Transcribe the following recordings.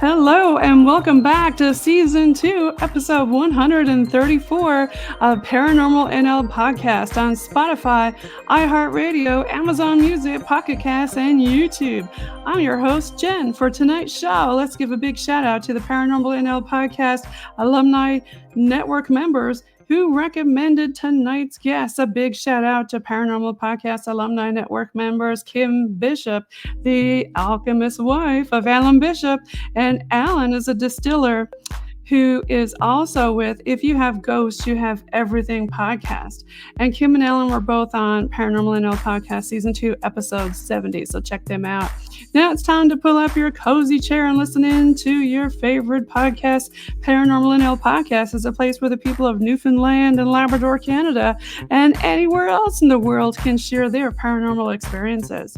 Hello and welcome back to Season 2, Episode 134 of Paranormal NL Podcast on Spotify, iHeartRadio, Amazon Music, Pocket Cast, and YouTube. I'm your host, Jen. For tonight's show, let's give a big shout out to the Paranormal NL Podcast Alumni-Network members who recommended tonight's guest. A big shout out to Paranormal Podcast Alumni-Network members Kim Bishop, the alchemist wife of Alan Bishop, and Alan is a distiller who is also with If You Have Ghosts, You Have Everything podcast. And Kim and Alan were both on Paranormal NL Podcast Season 2, Episode 70, so check them out. Now it's time to pull up your cozy chair and listen in to your favorite podcast. Paranormal NL Podcast is a place where the people of Newfoundland and Labrador, Canada, and anywhere else in the world can share their paranormal experiences.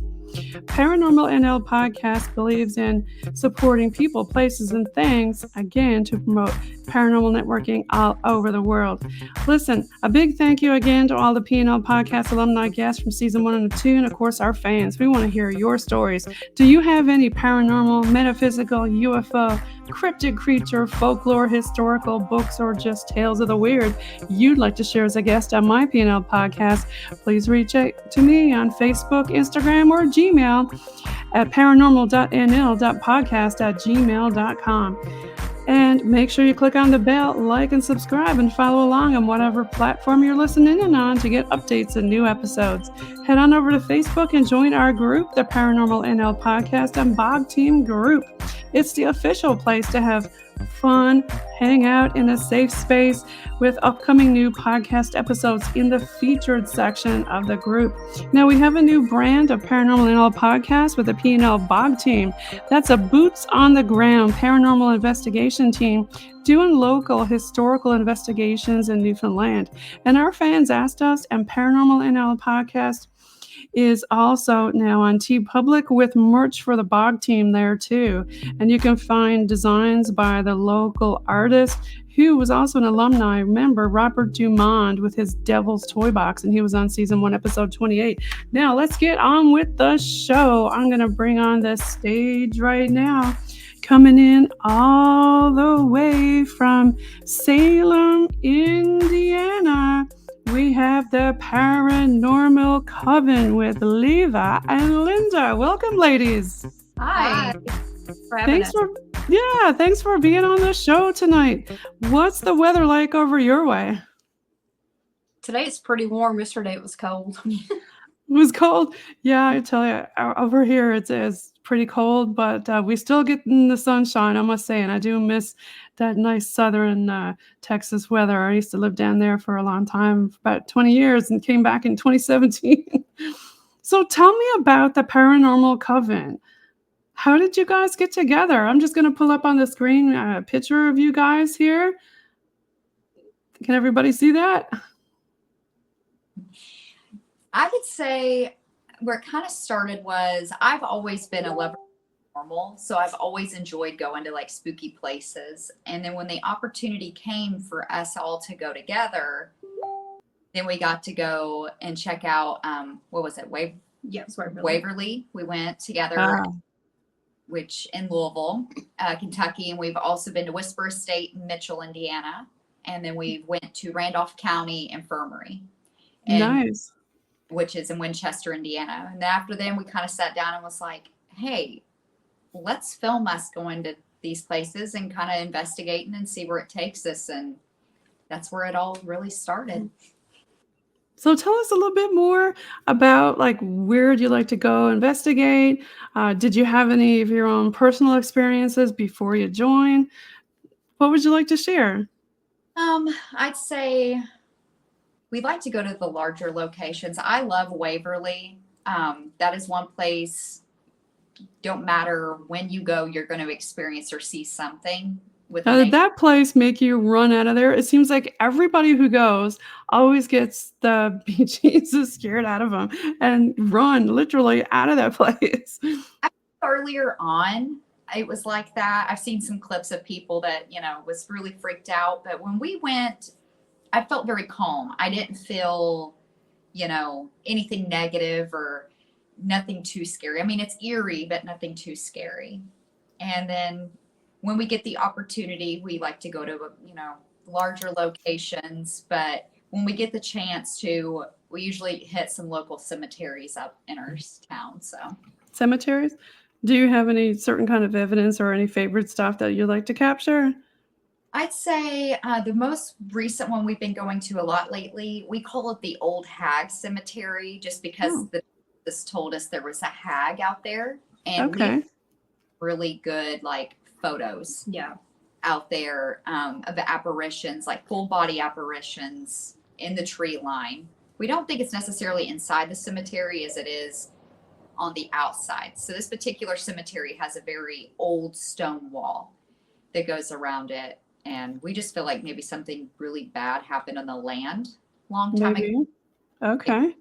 Paranormal NL Podcast believes in supporting people, places, and things, again, to promote paranormal networking all over the world. Listen, a big thank you again to all the PNL Podcast alumni guests from Season 1 and 2, and of course our fans. We want to hear your stories. Do you have any paranormal, metaphysical, UFO, cryptid creature, folklore, historical books, or just tales of the weird you'd like to share as a guest on my PNL podcast? Please reach out to me on Facebook, Instagram, or Gmail at paranormal.nl.podcast@gmail.com. And make sure you click on the bell, like, and subscribe, and follow along on whatever platform you're listening in on to get updates and new episodes. Head on over to Facebook and join our group, the Paranormal NL Podcast and BOG Team Group. It's the official place to have fun, hang out in a safe space with upcoming new podcast episodes in the featured section of the group. Now we have a new brand of Paranormal NL Podcast with the PNL BOG team. That's a boots on the ground paranormal investigation team doing local historical investigations in Newfoundland. And our fans asked us, and Paranormal NL Podcast is also now on TeePublic with merch for the BOG team there too. And you can find designs by the local artist who was also an alumni member, Robert Dumond, with his Devil's Toy Box, and he was on Season 1, Episode 28. Now let's get on with the show. I'm going to bring on the stage right now. Coming in all the way from Salem, Indiana, we have the Paranormal Coven with Leva and Linda. Welcome, ladies. Hi. Thanks for being on the show tonight. What's the weather like over your way? Today it's pretty warm. Yesterday it was cold. It was cold. Yeah, I tell you, over here it's pretty cold, but we still get in the sunshine, I must say, and I do miss that nice southern Texas weather. I used to live down there for a long time, about 20 years, and came back in 2017. So tell me about the Paranormal Coven. How did you guys get together? I'm just going to pull up on the screen a picture of you guys here. Can everybody see that? I would say where it kind of started was I've always been a lover of paranormal, so I've always enjoyed going to like spooky places. And then when the opportunity came for us all to go together, then we got to go and check out what was it? Waverly. We went together, which in Louisville, Kentucky, and we've also been to Whisper Estate in Mitchell, Indiana, and then we went to Randolph County Infirmary. Nice. Which is in Winchester, Indiana. And after then, we kind of sat down and was like, hey, let's film us going to these places and kind of investigating and see where it takes us. And that's where it all really started. So tell us a little bit more about like where would you like to go investigate? Did you have any of your own personal experiences before you joined? What would you like to share? I'd say we'd like to go to the larger locations. I love Waverly. That is one place, don't matter when you go, you're going to experience or see something. Did that place make you run out of there? It seems like everybody who goes always gets the bejesus scared out of them and run literally out of that place. Earlier on, it was like that. I've seen some clips of people that, was really freaked out. But when we went, I felt very calm. I didn't feel, anything negative or nothing too scary. I mean, it's eerie, but nothing too scary. And then when we get the opportunity, we like to go to, larger locations. But when we get the chance to, we usually hit some local cemeteries up in our town. So Cemeteries? Do you have any certain kind of evidence or any favorite stuff that you like to capture? I'd say the most recent one we've been going to a lot lately, we call it the Old Hag Cemetery, just because this told us there was a hag out there, and we really good photos out there of apparitions, like full body apparitions in the tree line. We don't think it's necessarily inside the cemetery as it is on the outside. So this particular cemetery has a very old stone wall that goes around it. And we just feel like maybe something really bad happened on the land a long time ago. Okay.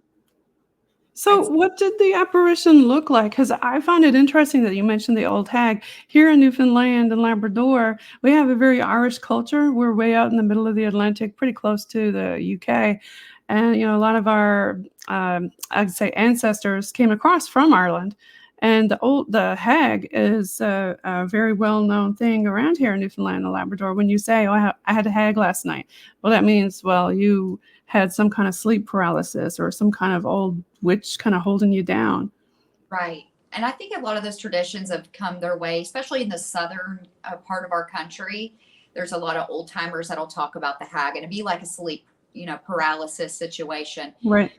So what did the apparition look like? Because I found it interesting that you mentioned the old hag. Here in Newfoundland and Labrador, we have a very Irish culture. We're way out in the middle of the Atlantic, pretty close to the UK. And, a lot of our, I'd say, ancestors came across from Ireland. And the hag is a very well-known thing around here in Newfoundland and Labrador. When you say, I had a hag last night, well, that means, you had some kind of sleep paralysis or some kind of old witch kind of holding you down. Right. And I think a lot of those traditions have come their way, especially in the southern part of our country. There's a lot of old timers that'll talk about the hag, and it'd be like a sleep, paralysis situation. Right.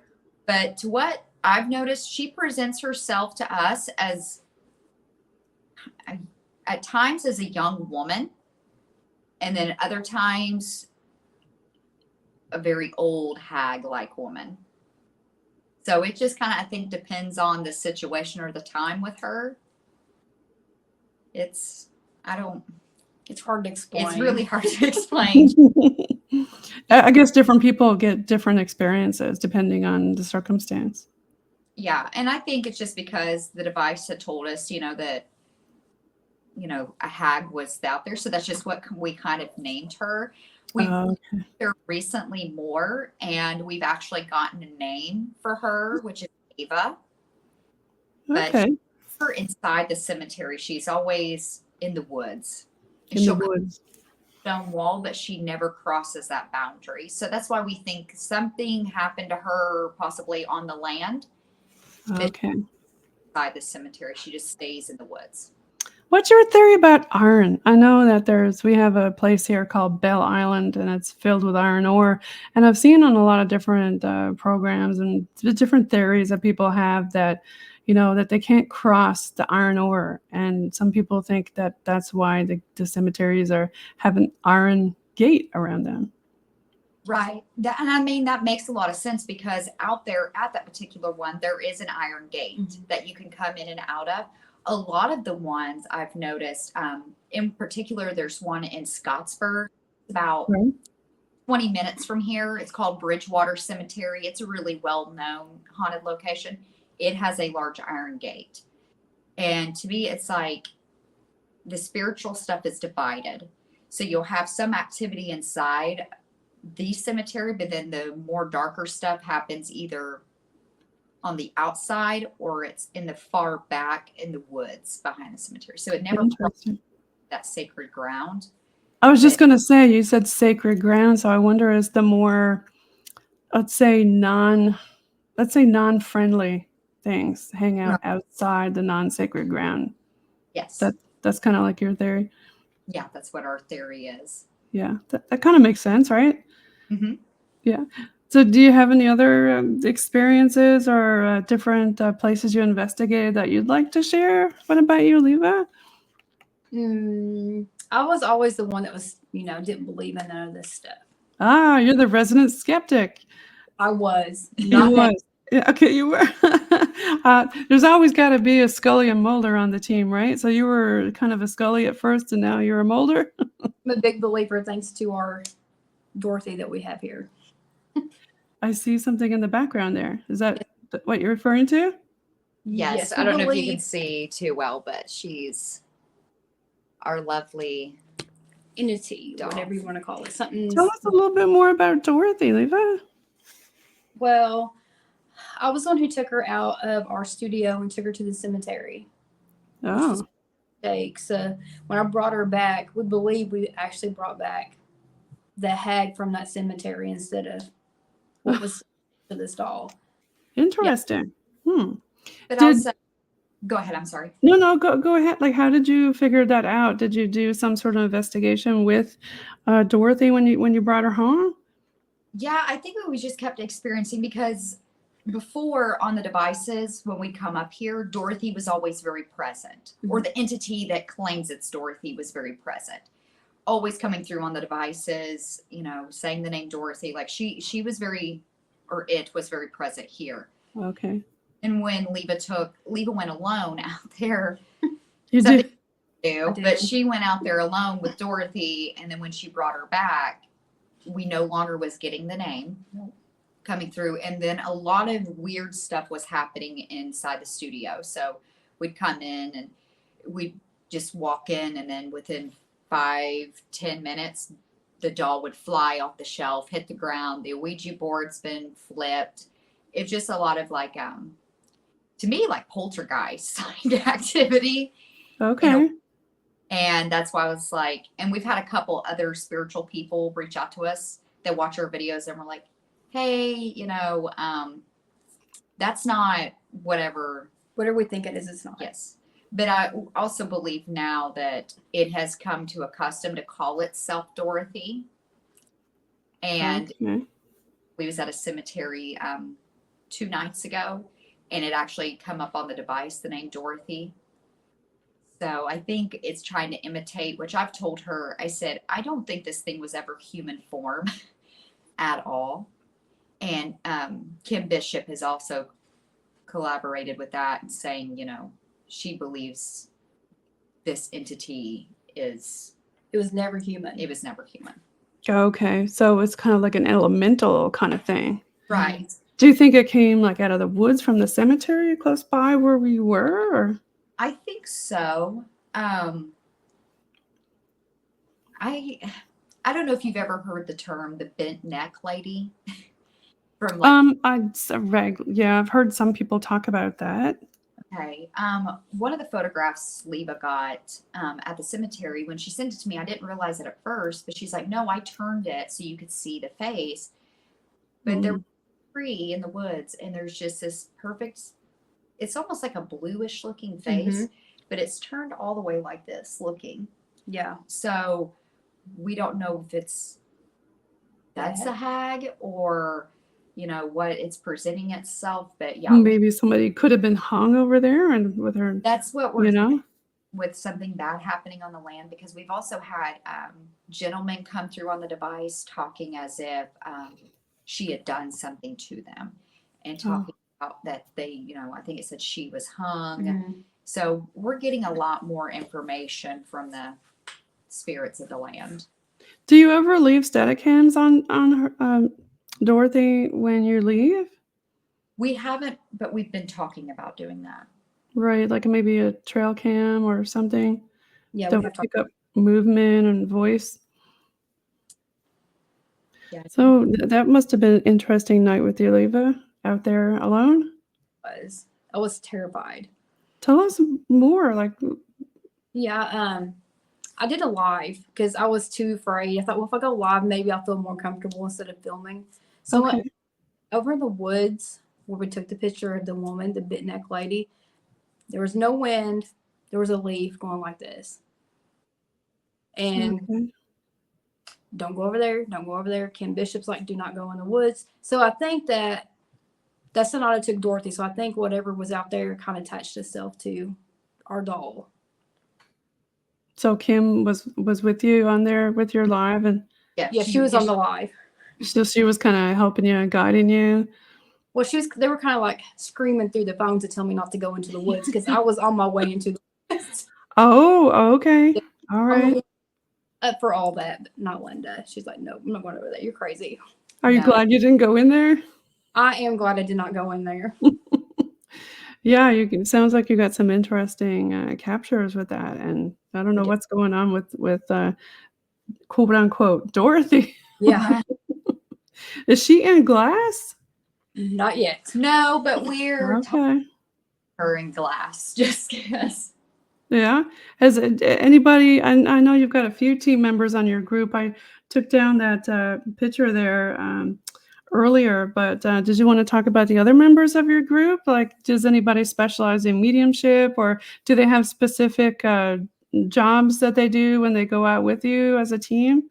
But to what I've noticed, she presents herself to us as, at times, as a young woman, and then other times a very old hag-like woman. So it just kind of, I think, depends on the situation or the time with her. It's hard to explain. It's really hard to explain. I guess different people get different experiences depending on the circumstance. Yeah. And I think it's just because the device had told us, that, a hag was out there. So that's just what we kind of named her. We've there recently more, and we've actually gotten a name for her, which is Ava. But her inside the cemetery, she's always in the woods. In the woods. Stone wall, but she never crosses that boundary. So that's why we think something happened to her, possibly on the land. Okay. Inside the cemetery, she just stays in the woods. What's your theory about iron? I know that we have a place here called Bell Island, and it's filled with iron ore. And I've seen on a lot of different programs and the different theories that people have that, that they can't cross the iron ore. And some people think that that's why the cemeteries have an iron gate around them. Right. That makes a lot of sense, because out there at that particular one, there is an iron gate that you can come in and out of. A lot of the ones I've noticed, in particular, there's one in Scottsburg, about 20 minutes from here. It's called Bridgewater Cemetery. It's a really well-known haunted location. It has a large iron gate. And to me, it's like the spiritual stuff is divided. So you'll have some activity inside the cemetery, but then the more darker stuff happens either on the outside or it's in the far back in the woods behind the cemetery. So it never crosses that sacred ground. I was just going to say, you said sacred ground. So I wonder, is the more, let's say non-friendly things hang out outside the non-sacred ground. Yes. That's kind of like your theory. Yeah, that's what our theory is. Yeah, that kind of makes sense, right? Mm-hmm. Yeah. So do you have any other experiences or different places you investigated that you'd like to share? What about you, Leva? I was always the one that was, didn't believe in none of this stuff. Ah, you're the resident skeptic. I was. You was. Yeah, okay, you were. There's always got to be a Scully and Mulder on the team, right? So you were kind of a Scully at first, and now you're a Mulder? I'm a big believer, thanks to our Dorothy that we have here. I see something in the background there. Is that what you're referring to? Yes. I don't know if you can see too well, but she's our lovely entity, whatever you want to call it. Something. Tell us a little bit more about Dorothy, Leva. Well, I was the one who took her out of our studio and took her to the cemetery. Oh. mistakes. When I brought her back, we believe we actually brought back the hag from that cemetery instead of what was to this doll. Interesting. But Did- also, go ahead. I'm sorry. No, go ahead. Like, how did you figure that out? Did you do some sort of investigation with Dorothy when you brought her home? Yeah, I think we just kept experiencing because before on the devices, when we come up here, Dorothy was always very present, or the entity that claims it's Dorothy was very present, always coming through on the devices, you know, saying the name Dorothy. Like she was very, or it was very present here. Okay. And when Leva went alone out there, You something did. to do, but she went out there alone with Dorothy, and then when she brought her back, we no longer was getting the name coming through, and then a lot of weird stuff was happening inside the studio. So we'd come in and we'd just walk in, and then within 5-10 minutes the doll would fly off the shelf, hit the ground, the Ouija board's been flipped. It's just a lot of like to me like poltergeist activity. Okay. You know, and that's why I was like, and we've had a couple other spiritual people reach out to us that watch our videos and we're like, hey, you know, that's not whatever Whatever we think it is, it's not. Yes. But I also believe now that it has come to a custom to call itself Dorothy. And we was at a cemetery 2 nights ago, and it actually come up on the device, the name Dorothy. So I think it's trying to imitate, which I've told her, I said, I don't think this thing was ever human form at all. And Kim Bishop has also collaborated with that and saying, you know, she believes this entity is. It was never human. It was never human. Okay. So it's kind of like an elemental kind of thing. Right. Do you think it came like out of the woods from the cemetery close by where we were? Or? I think so. I don't know if you've ever heard the term the bent neck lady. From like, I've heard some people talk about that. Okay. One of the photographs Leva got at the cemetery, when she sent it to me, I didn't realize it at first, but she's like, no, I turned it so you could see the face. But there was a tree in the woods, and there's just this perfect, it's almost like a bluish looking face, but it's turned all the way like this looking. Yeah. So we don't know if that's a hag or, you know, what it's presenting itself, but yeah. Maybe somebody could have been hung over there and with her. That's what we're, you know, with something bad happening on the land, because we've also had gentlemen come through on the device talking as if she had done something to them, and talking about that they, you know, I think it said she was hung. So we're getting a lot more information from the spirits of the land. Do you ever leave Steadicams on her, Dorothy, when you leave? We haven't, but we've been talking about doing that. Right, like maybe a trail cam or something. Yeah, that would pick up movement and voice. Yeah. So that must have been an interesting night with you, Leva, out there alone. I was terrified. Tell us more. Like, yeah, I did a live because I was too afraid. I thought, well, if I go live, maybe I'll feel more comfortable instead of filming. So I went over in the woods where we took the picture of the woman, the bent neck lady. There was no wind. There was a leaf going like this. And don't go over there. Don't go over there. Kim Bishop's like, do not go in the woods. So I think that's the night I took Dorothy. So I think whatever was out there kind of attached itself to our doll. So Kim was with you on there with your live, and yeah, she was on the live. So she was kind of helping you and guiding you. Well, they were kind of like screaming through the phone to tell me not to go into the woods because I was on my way into the woods. Oh, okay. Yeah. All right. Up for all that, but not Linda. She's like, no, I'm not going over there. You're crazy. Are you glad you didn't go in there? I am glad I did not go in there. Yeah, sounds like you got some interesting captures with that, and I don't know what's going on with quote unquote Dorothy. Yeah. Is she in glass? Not yet. No, but we're okay. Her in glass, just because. Yeah. Has anybody? I know you've got a few team members on your group. I took down that picture there earlier, but did you want to talk about the other members of your group? Like, does anybody specialize in mediumship, or do they have specific jobs that they do when they go out with you as a team?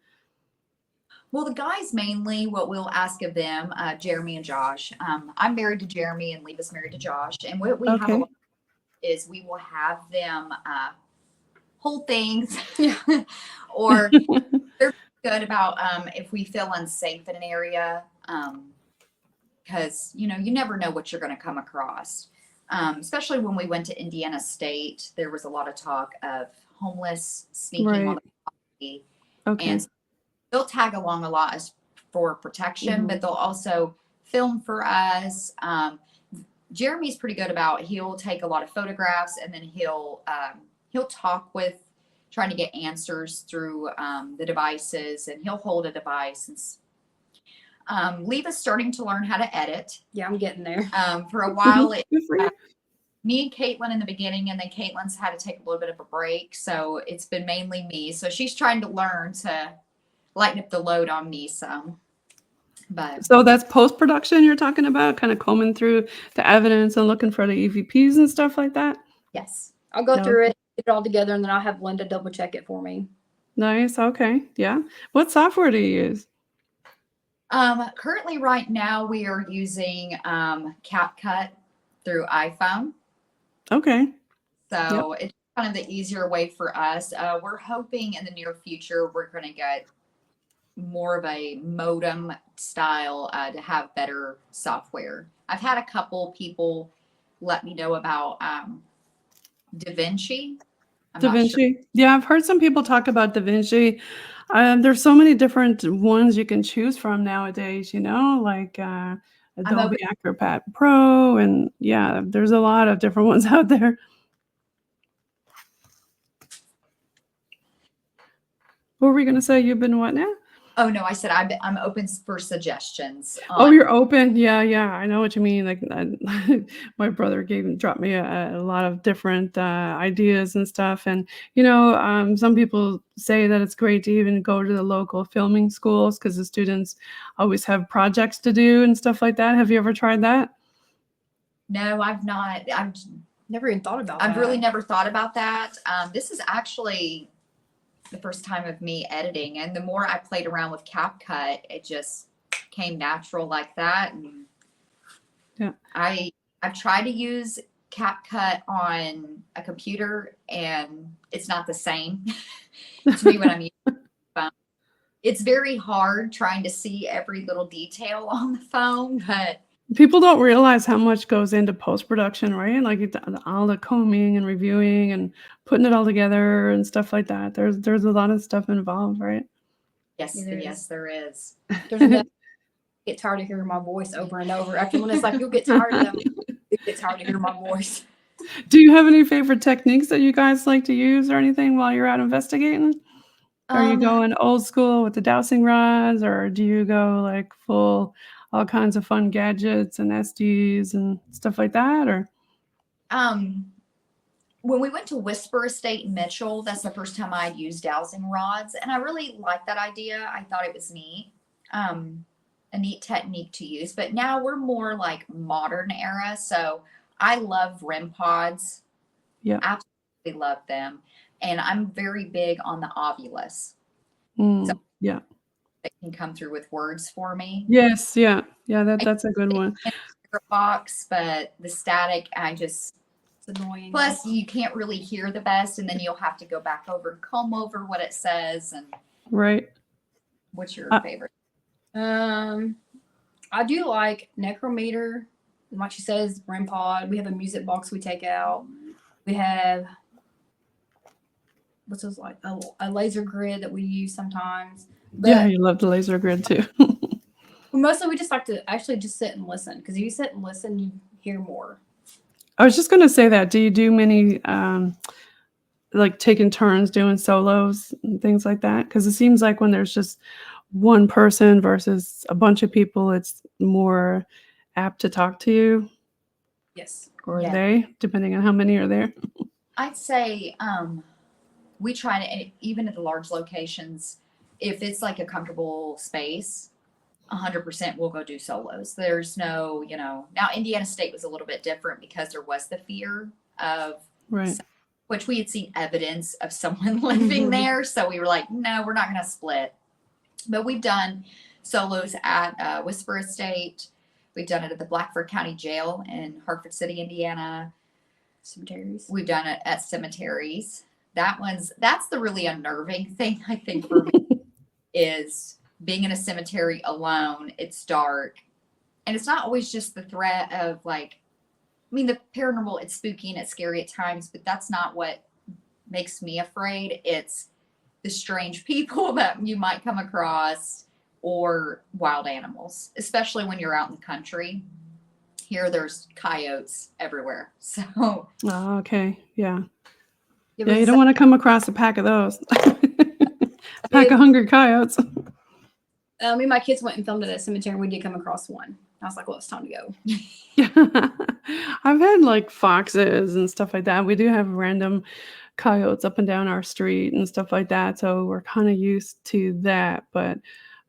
Well, the guys mainly, what we'll ask of them, Jeremy and Josh. I'm married to Jeremy and Leva's married to Josh. And what we have a Okay. lot is we will have them hold things or they're good about if we feel unsafe in an area, because you never know what you're going to come across, especially when we went to Indiana State. There was a lot of talk of homeless sneaking on Right. the property, Okay. and they'll tag along a lot as for protection, but they'll also film for us. Jeremy's pretty good about, he'll take a lot of photographs, and then he'll talk with, trying to get answers through the devices, and he'll hold a device. And Leva's starting to learn how to edit. Yeah, I'm getting there. For a while, Good for you. me and Caitlin in the beginning, and then Caitlin's had to take a little bit of a break. So it's been mainly me. So she's trying to learn to lighten up the load on me some. But So that's post-production you're talking about, kind of combing through the evidence and looking for the EVPs and stuff like that? yes. I'll go No. through it, get it all together, and then I'll have Linda double check it for me. Nice. Okay. Yeah. What software do you use? Currently right now we are using CapCut through iPhone. Okay. So it's kind of the easier way for us. We're hoping in the near future we're going to get more of a modem style to have better software. I've had a couple people let me know about DaVinci. I'm not sure. DaVinci. Yeah, I've heard some people talk about DaVinci. There's so many different ones you can choose from nowadays, like Adobe Acrobat Pro, and yeah, there's a lot of different ones out there. What were we going to say? You've been what now? Oh no, I said I'm open for suggestions. Oh, you're open. Yeah, I know what you mean. Like my brother dropped me a lot of different ideas and stuff. And some people say that it's great to even go to the local filming schools because the students always have projects to do and stuff like that. Have you ever tried that? No, I've not. Never even thought about that. I've really never thought about that. This is actually the first time of me editing, and the more I played around with CapCut, it just came natural like that. And yeah, I've tried to use CapCut on a computer, and it's not the same to me when I'm using the phone. It's very hard trying to see every little detail on the phone, but people don't realize how much goes into post-production, right? Like all the combing and reviewing and putting it all together and stuff like that. There's a lot of stuff involved, right? yes, there is. There's enough. Get tired of hearing my voice over and over. After when it's like, you'll get tired of them. You get tired of hearing my voice. Do you have any favorite techniques that you guys like to use or anything while you're out investigating? Are you going old school with the dowsing rods, or do you go like full all kinds of fun gadgets and SDs and stuff like that? Or when we went to Whisper Estate in Mitchell, that's the first time I'd used dowsing rods, and I really liked that idea. I thought it was neat, a neat technique to use. But now we're more like modern era, so I love REM pods. Yeah, absolutely love them, and I'm very big on the Ovulus. So, yeah. That can come through with words for me. Yes, yeah. That's a good one. Box, but the static, it's annoying. Plus, you can't really hear the best, and then you'll have to go back over and comb over what it says. And right. What's your favorite? I do like Necrometer. Like she says, REM pod. We have a music box we take out. We have what's those like a laser grid that we use sometimes. But yeah, you love the laser grid too. Mostly we just like to actually just sit and listen, because if you sit and listen, you hear more. I was just going to say that. Do you do many like taking turns doing solos and things like that? Because it seems like when there's just one person versus a bunch of people, it's more apt to talk to you. Yes. Or they, depending on how many are there. I'd say we try to, even at the large locations, if it's like a comfortable space, 100% we'll go do solos. There's no, now Indiana State was a little bit different because there was the fear of, Right. which we had seen evidence of someone living there. So we were like, no, we're not going to split. But we've done solos at Whisper Estate. We've done it at the Blackford County Jail in Hartford City, Indiana. Cemeteries. We've done it at cemeteries. That's the really unnerving thing, I think, for me, is being in a cemetery alone. It's dark. And it's not always just the threat of the paranormal, it's spooky and it's scary at times, but that's not what makes me afraid. It's the strange people that you might come across or wild animals, especially when you're out in the country. Here, there's coyotes everywhere. So. Oh, okay. Yeah. Yeah, Yeah, you don't want to come across a pack of those. A pack of hungry coyotes. Me and my kids went and filmed at a cemetery, and we did come across one. I was like, well, it's time to go. Yeah. I've had foxes and stuff like that. We do have random coyotes up and down our street and stuff like that. So we're kind of used to that. But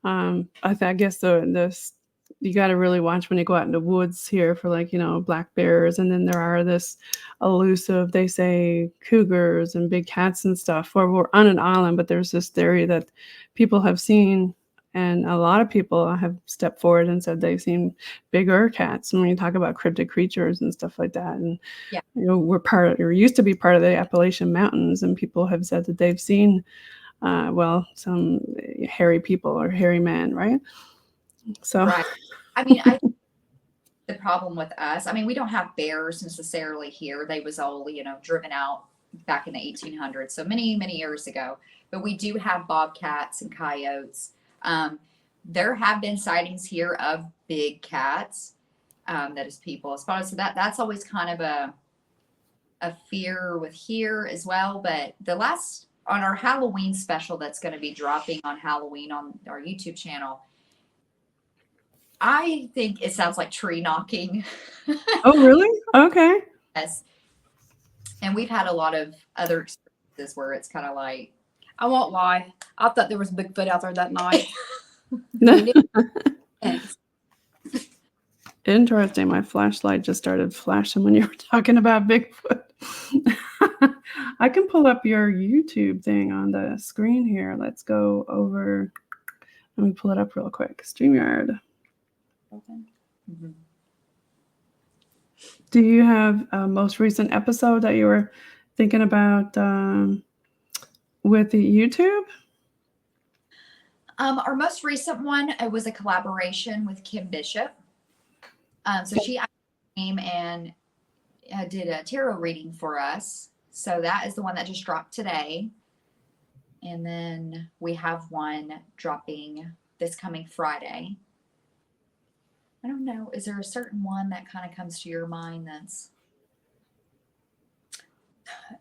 I guess you got to really watch when you go out in the woods here for black bears. And then there are this elusive, they say, cougars and big cats and stuff. Where we're on an island, but there's this theory that people have seen, and a lot of people have stepped forward and said they've seen bigger cats. And when you talk about cryptid creatures and stuff like that, and yeah. We're used to be part of the Appalachian Mountains, and people have said that they've seen some hairy people or hairy men, right? So, right. The problem with us, we don't have bears necessarily here. They was all, driven out back in the 1800s. So many, many years ago, but we do have bobcats and coyotes. There have been sightings here of big cats, that is people spotted. So that's always kind of a fear with here as well. But on our Halloween special, that's going to be dropping on Halloween on our YouTube channel, I think it sounds like tree knocking. Oh, really? Okay. Yes. And we've had a lot of other experiences where it's kind of like. I won't lie. I thought there was Bigfoot out there that night. Interesting. My flashlight just started flashing when you were talking about Bigfoot. I can pull up your YouTube thing on the screen here. Let's go over. Let me pull it up real quick. StreamYard. Mm-hmm. Do you have a most recent episode that you were thinking about with the YouTube? Our most recent one, it was a collaboration with Kim Bishop. So she came and did a tarot reading for us. So that is the one that just dropped today. And then we have one dropping this coming Friday. I don't know. Is there a certain one that kind of comes to your mind that's.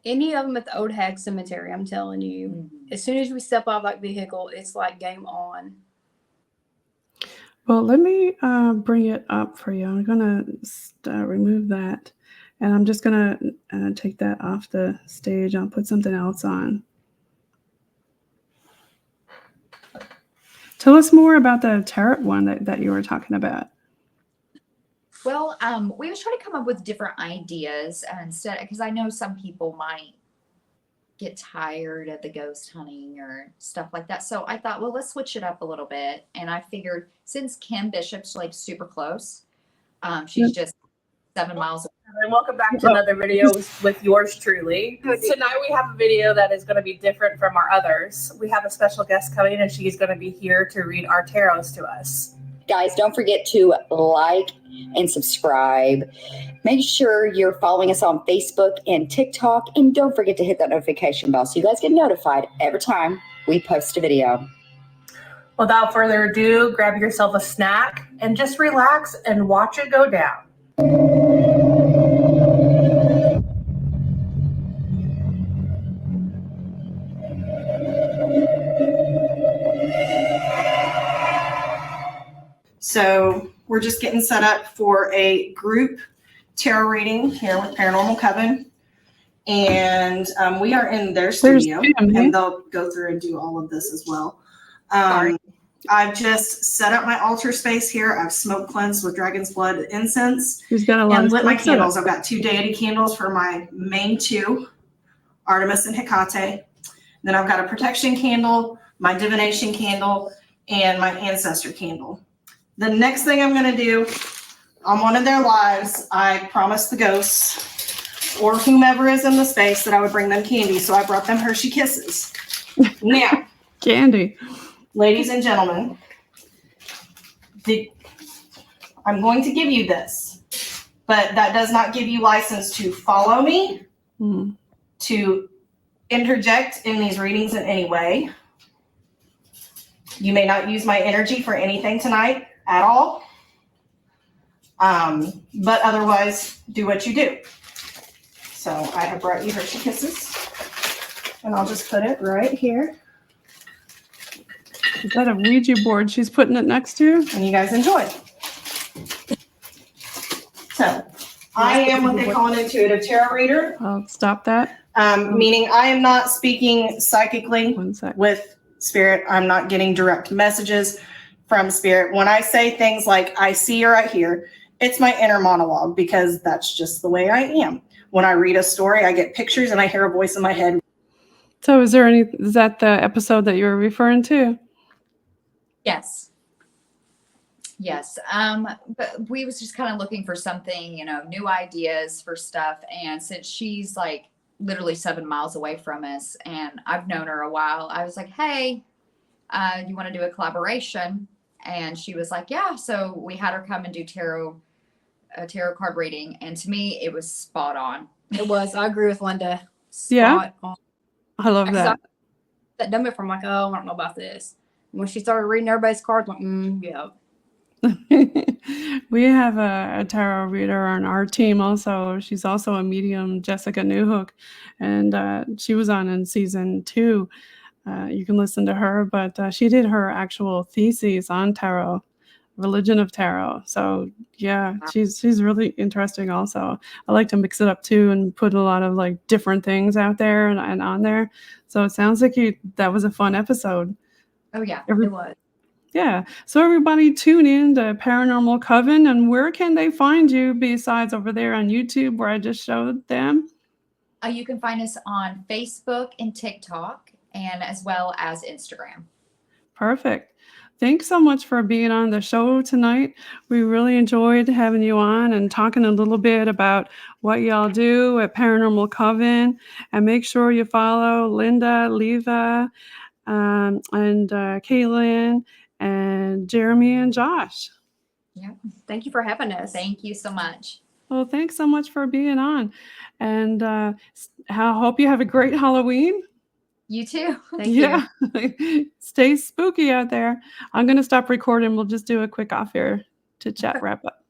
Any of them at the Old Hag Cemetery, I'm telling you. Mm-hmm. As soon as we step off that vehicle, it's like game on. Well, let me bring it up for you. I'm going to remove that. And I'm just going to take that off the stage. I'll put something else on. Tell us more about the tarot one that you were talking about. Well, we was trying to come up with different ideas instead, because I know some people might get tired of the ghost hunting or stuff like that. So I thought, well, let's switch it up a little bit. And I figured since Kim Bishop's super close, she's just 7 miles away. And welcome back to another video with yours truly. Tonight we have a video that is going to be different from our others. We have a special guest coming, and she's going to be here to read our tarots to us. Guys, don't forget to like and subscribe. Make sure you're following us on Facebook and TikTok. And don't forget to hit that notification bell so you guys get notified every time we post a video. Without further ado, grab yourself a snack and just relax and watch it go down. So we're just getting set up for a group tarot reading here with Paranormal Coven. and we are in their There's studio, Jim, hey? and they'll go through and do all of this as well. Sorry. I've just set up my altar space here. I've smoke cleansed with dragon's blood incense He's got a lot and of lit my stuff set up. candles. I've got 2 deity candles for my main 2, Artemis and Hecate. Then I've got a protection candle, my divination candle, and my ancestor candle. The next thing I'm going to do on one of their lives, I promised the ghosts or whomever is in the space that I would bring them candy. So I brought them Hershey Kisses. Now, Candy. ladies and gentlemen, I'm going to give you this, but that does not give you license to follow me, to interject in these readings in any way. You may not use my energy for anything tonight at all. But otherwise, do what you do. So I have brought you Hershey Kisses, and I'll just put it right here. Is that a Ouija board she's putting it next to? And you guys enjoy. So I am what they call an intuitive tarot reader, I'll stop that. meaning I am not speaking psychically 1 sec. with spirit. I'm not getting direct messages from spirit. When I say things like I see or I hear, it's my inner monologue because that's just the way I am. When I read a story, I get pictures and I hear a voice in my head. So is that the episode that you were referring to? Yes. Yes. But we was just kind of looking for something, new ideas for stuff. And since she's like literally 7 miles away from us and I've known her a while, I was like, hey, you want to do a collaboration? And she was like, yeah. So we had her come and do a tarot card reading. And to me, it was spot on. It was. I agree with Linda. Yeah? Spot on. I love that. That done it from like, oh, I don't know about this. When she started reading everybody's cards, I'm like, yeah. We have a tarot reader on our team also. She's also a medium, Jessica Newhook, and she was on in season 2. You can listen to her, but she did her actual thesis on tarot, religion of tarot. So yeah, she's really interesting also. I like to mix it up too and put a lot of like different things out there and on there. So it sounds like that was a fun episode. Oh yeah, It was. Yeah. So everybody tune in to Paranormal Coven, and where can they find you besides over there on YouTube where I just showed them? You can find us on Facebook and TikTok and as well as Instagram. Perfect. Thanks so much for being on the show tonight. We really enjoyed having you on and talking a little bit about what y'all do at Paranormal Coven. And make sure you follow Linda, Leva, and Kaylin, and Jeremy and Josh. Yeah. Thank you for having us. Thank you so much. Well, thanks so much for being on. And I hope you have a great Halloween. You too. Thank you. Yeah. Stay spooky out there. I'm going to stop recording. We'll just do a quick off here to chat wrap up.